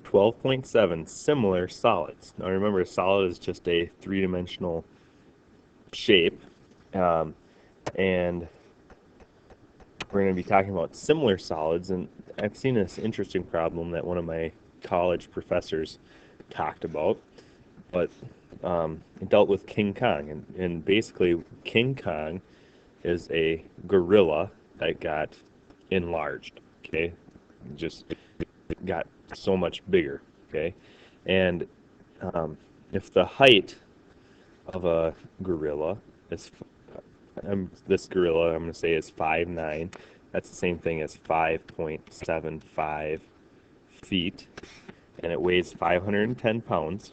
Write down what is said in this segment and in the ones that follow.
12.7 similar solids. Now remember, a solid is just a three-dimensional shape, um, and we're going to be talking about similar solids. And I've seen this interesting problem that one of my college professors talked about, but it dealt with King Kong. And basically, King Kong is a gorilla that got enlarged, okay? Just got so much bigger, okay? And if the height of a gorilla is, this gorilla I'm going to say is 5'9", that's the same thing as 5.75 feet, and it weighs 510 pounds.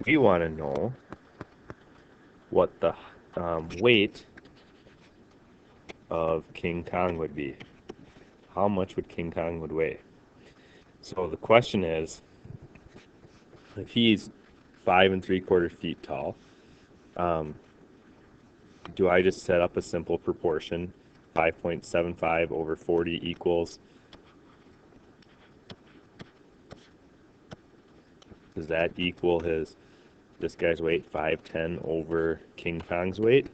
We want to know what the weight of King Kong would be. How much would King Kong would weigh? So the question is, if he's 5 3/4 feet tall, do I just set up a simple proportion? 5.75 over 40 equals, does that equal this guy's weight, 510 over King Kong's weight?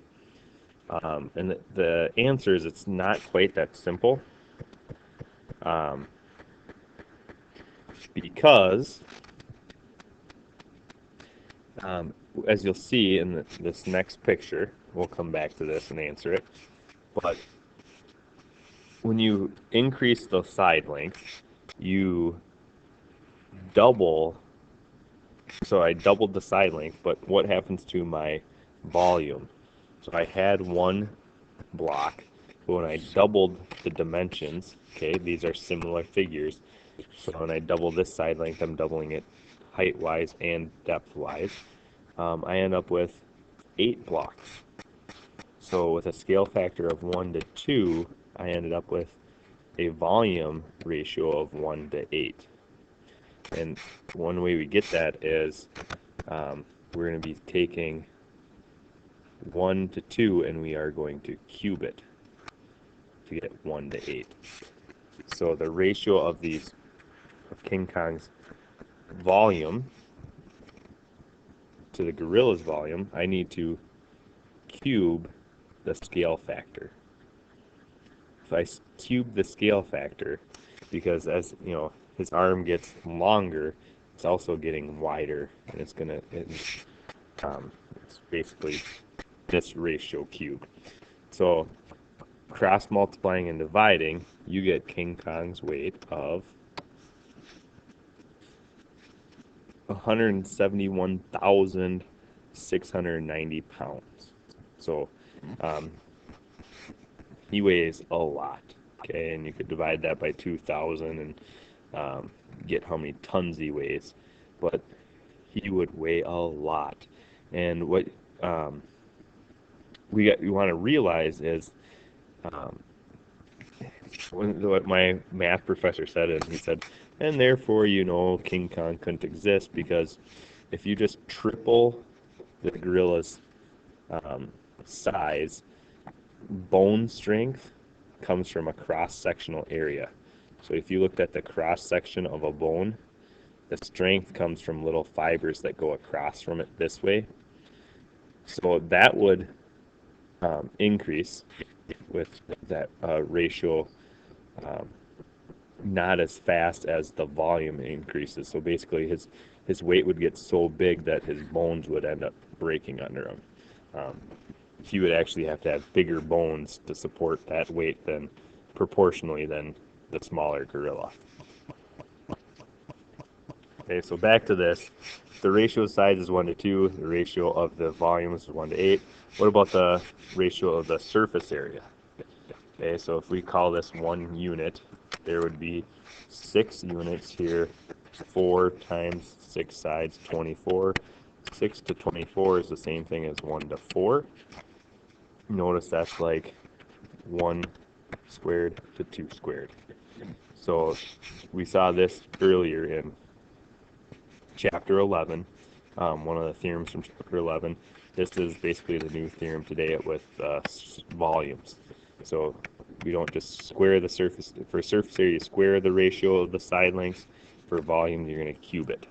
And the answer is it's not quite that simple, because as you'll see in this next picture, we'll come back to this and answer it, but when you increase the side length, you double. So I doubled the side length, but what happens to my volume? So I had one block, but when I doubled the dimensions, okay, these are similar figures, so when I double this side length, I'm doubling it height-wise and depth-wise, I end up with 8 blocks. So with a scale factor of 1 to 2, I ended up with a volume ratio of 1 to 8. And one way we get that is we're going to be taking 1 to 2 and we are going to cube it to get 1 to 8. So the ratio of King Kong's volume to the gorilla's volume, I need to cube the scale factor. If I cube the scale factor, because as you know, his arm gets longer, it's also getting wider, and it's basically this ratio cubed. So cross multiplying and dividing, you get King Kong's weight of 171,690 pounds. So he weighs a lot, okay, and you could divide that by 2,000 and get how many tons he weighs, but he would weigh a lot. And what we want to realize is what my math professor said, and he said, and therefore, King Kong couldn't exist, because if you just triple the gorilla's size, bone strength comes from a cross-sectional area. So if you looked at the cross-section of a bone, the strength comes from little fibers that go across from it this way. So that would increase with that ratio not as fast as the volume increases. So basically his weight would get so big that his bones would end up breaking under him. He would actually have to have bigger bones to support that weight proportionally than the smaller gorilla. Okay, so back to this. The ratio of size is 1 to 2. The ratio of the volume is 1 to 8. What about the ratio of the surface area? Okay, so if we call this 1 unit, there would be 6 units here. 4 times 6 sides, 24. 6 to 24 is the same thing as 1 to 4. Notice that's like 1 squared to 2 squared. So we saw this earlier in chapter 11, one of the theorems from chapter 11. This is basically the new theorem today with volumes. So we don't just square the surface. For surface area, you square the ratio of the side lengths. for volume, you're going to cube it.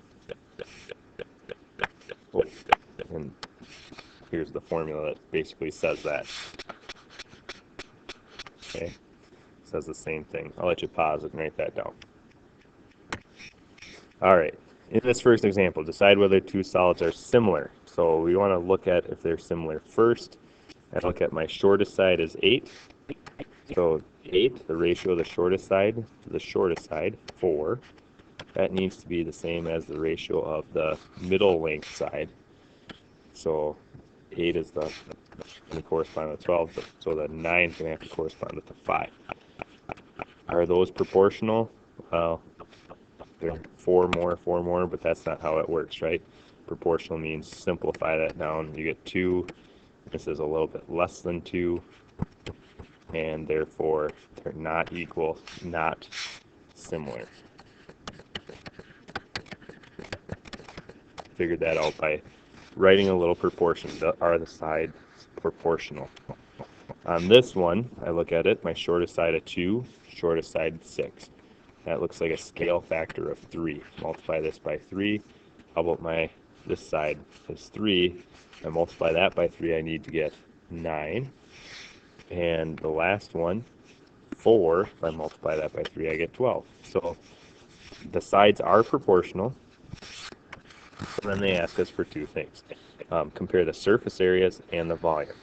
And here's the formula that basically says that. Okay, it says the same thing. I'll let you pause it and write that down. All right, in this first example, decide whether two solids are similar. So we want to look at if they're similar first. I look at my shortest side is 8. So 8, the ratio of the shortest side to the shortest side, 4. That needs to be the same as the ratio of the middle length side. So 8 is going to correspond to 12, so the 9 is going to have to correspond with the 5. Are those proportional? Well, they're 4 more, but that's not how it works, right? Proportional means simplify that down. You get 2. This is a little bit less than 2, and therefore they're not equal, not similar. Figured that out by writing a little proportion. Are the sides proportional? On this one, I look at it, my shortest side of 2, shortest side 6. That looks like a scale factor of 3. Multiply this by 3. How about this side is 3. I multiply that by 3, I need to get 9. And the last one, 4. If I multiply that by 3, I get 12. So the sides are proportional. And then they ask us for two things. Compare the surface areas and the volumes.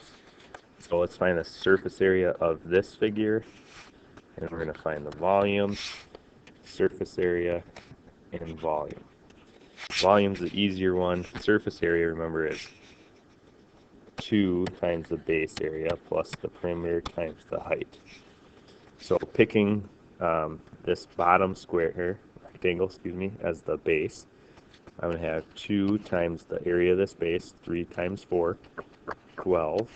So let's find the surface area of this figure, and we're going to find the volume, surface area, and volume. Volume's the easier one. Surface area, remember, is 2 times the base area plus the perimeter times the height. So picking this bottom square here, rectangle, as the base, I'm going to have 2 times the area of this base, 3 times 4, 12,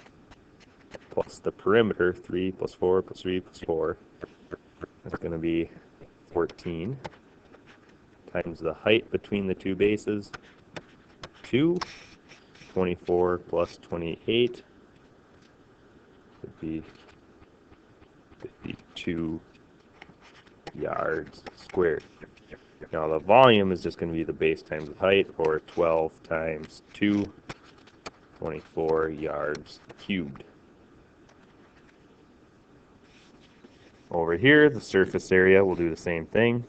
plus the perimeter, 3 plus 4 plus 3 plus 4, that's going to be 14, times the height between the two bases, 2, 24 plus 28 would be 52 yards squared. Now the volume is just going to be the base times the height, or 12 times 2, 24 yards cubed. Over here, the surface area, we'll do the same thing.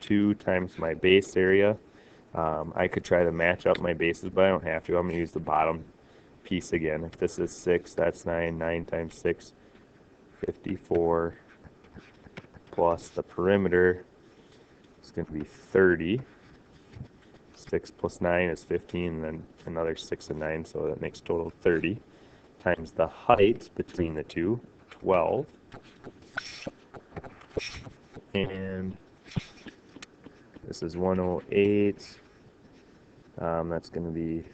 2 times my base area. I could try to match up my bases, but I don't have to. I'm going to use the bottom piece again. If this is 6, that's 9. 9 times 6, 54, plus the perimeter is going to be 30. 6 plus 9 is 15, and then another 6 and 9, so that makes total 30. Times the height between the two, 12. And this is 108. That's going to be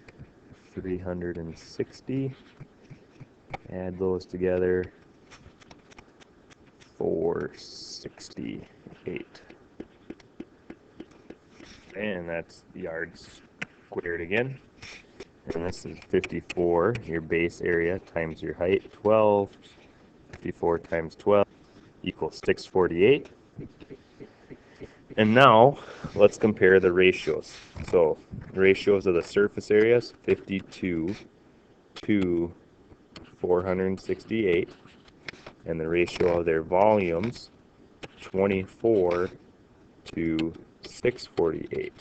360. Add those together, 468. And that's yards squared again. And this is 54, your base area times your height, 12. 54 times 12 equals 648. And now let's compare the ratios. So ratios of the surface areas, 52 to 468. And the ratio of their volumes, 24 to 648.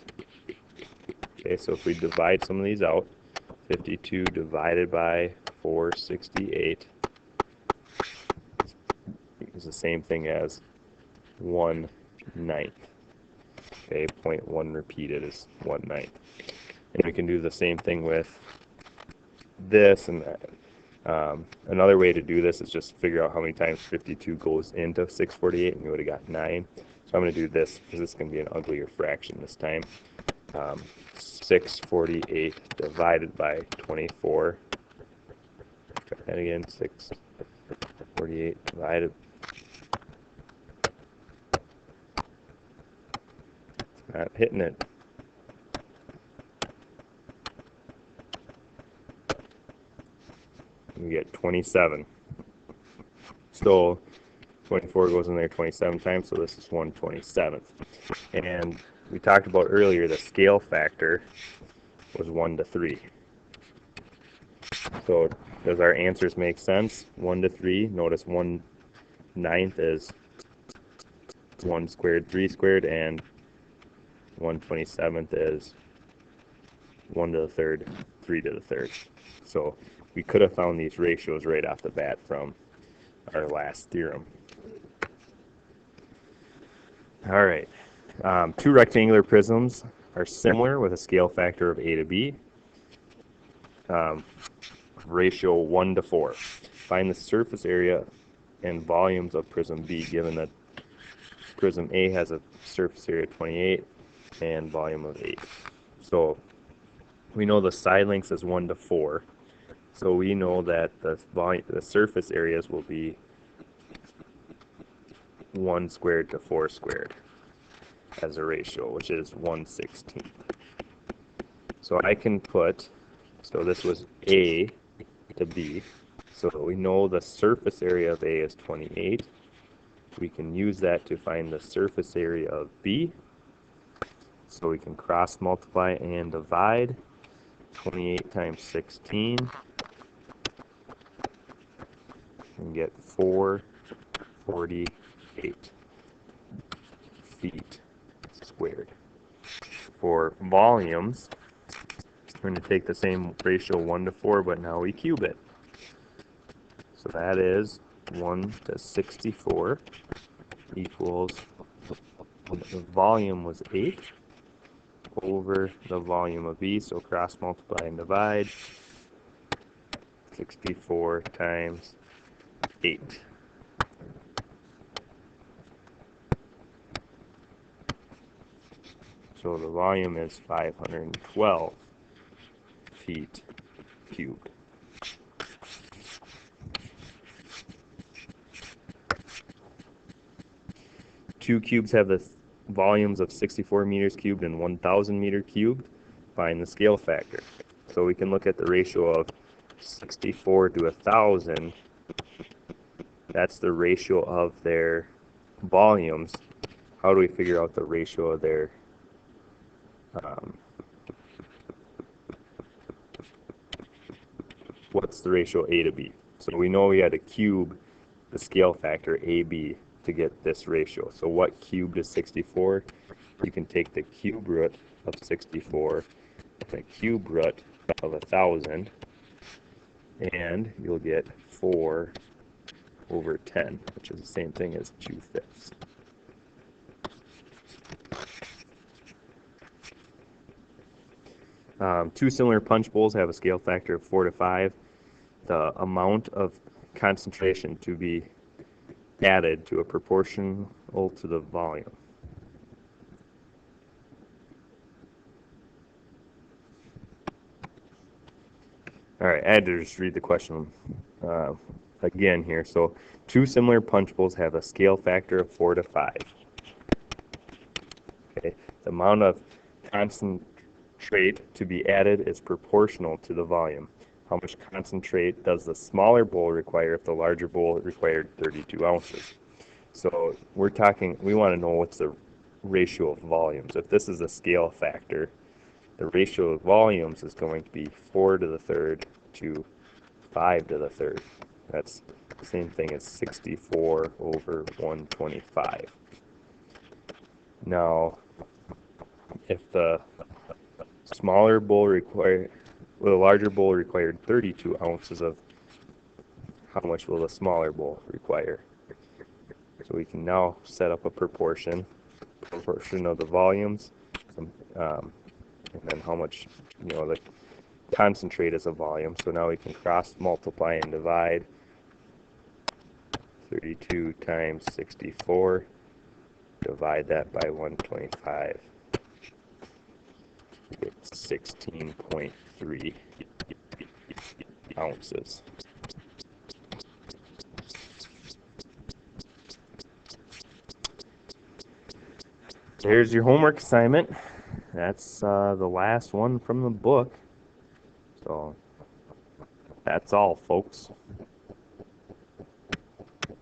Okay, so if we divide some of these out, 52 divided by 468 is the same thing as 1/9. Okay, 0.1 repeated is 1/9. And we can do the same thing with this and that. Another way to do this is just figure out how many times 52 goes into 648, and you would have got 9. So I'm going to do this because this is going to be an uglier fraction this time. 648 divided by 24. Try that again. 648 divided. It's not hitting it. You get 27. So 24 goes in there 27 times, so this is 1/27th. And we talked about earlier, the scale factor was 1 to 3. So does our answers make sense? 1 to 3. Notice 1/9 is 1 squared, 3 squared, and 1/27 is 1 to the third, 3 to the third. So we could have found these ratios right off the bat from our last theorem. All right. Two rectangular prisms are similar with a scale factor of A to B. Ratio 1 to 4. Find the surface area and volumes of prism B, given that prism A has a surface area of 28 and volume of 8. So we know the side length is 1 to 4. So we know that the surface areas will be 1 squared to 4 squared as a ratio, which is 1/16. So I can put, so this was A to B. So we know the surface area of A is 28. We can use that to find the surface area of B. So we can cross multiply and divide. 28 times 16 and get 448 feet squared. For volumes, we're going to take the same ratio 1 to 4, but now we cube it. So that is 1 to 64 equals, the volume was 8 over the volume of B, so cross multiply and divide. 64 times 8. So the volume is 512 feet cubed. Two cubes have the volumes of 64 meters cubed and 1,000 meters cubed. Find the scale factor. So we can look at the ratio of 64 to 1,000. That's the ratio of their volumes. How do we figure out the ratio of their what's the ratio A to B? So we know we had to cube the scale factor AB to get this ratio. So what cubed is 64? You can take the cube root of 64 and the cube root of 1,000, and you'll get 4 over 10, which is the same thing as 2/5. Two similar punch bowls have a scale factor of 4 to 5. The amount of concentration to be added to a proportional to the volume. All right, I had to just read the question again here. So two similar punch bowls have a scale factor of 4 to 5. Okay, the amount of concentrate to be added is proportional to the volume. How much concentrate does the smaller bowl require if the larger bowl required 32 ounces? So we want to know what's the ratio of volumes. If this is a scale factor, the ratio of volumes is going to be 4 to the third to 5 to the third. That's the same thing as 64 over 125. Now, if the larger bowl required 32 ounces of, how much will the smaller bowl require? So we can now set up a proportion of the volumes, and then how much, the concentrate is a volume. So now we can cross multiply and divide. 32 times 64, divide that by 125. It's 16.3 ounces. Here's your homework assignment. That's the last one from the book. So that's all, folks.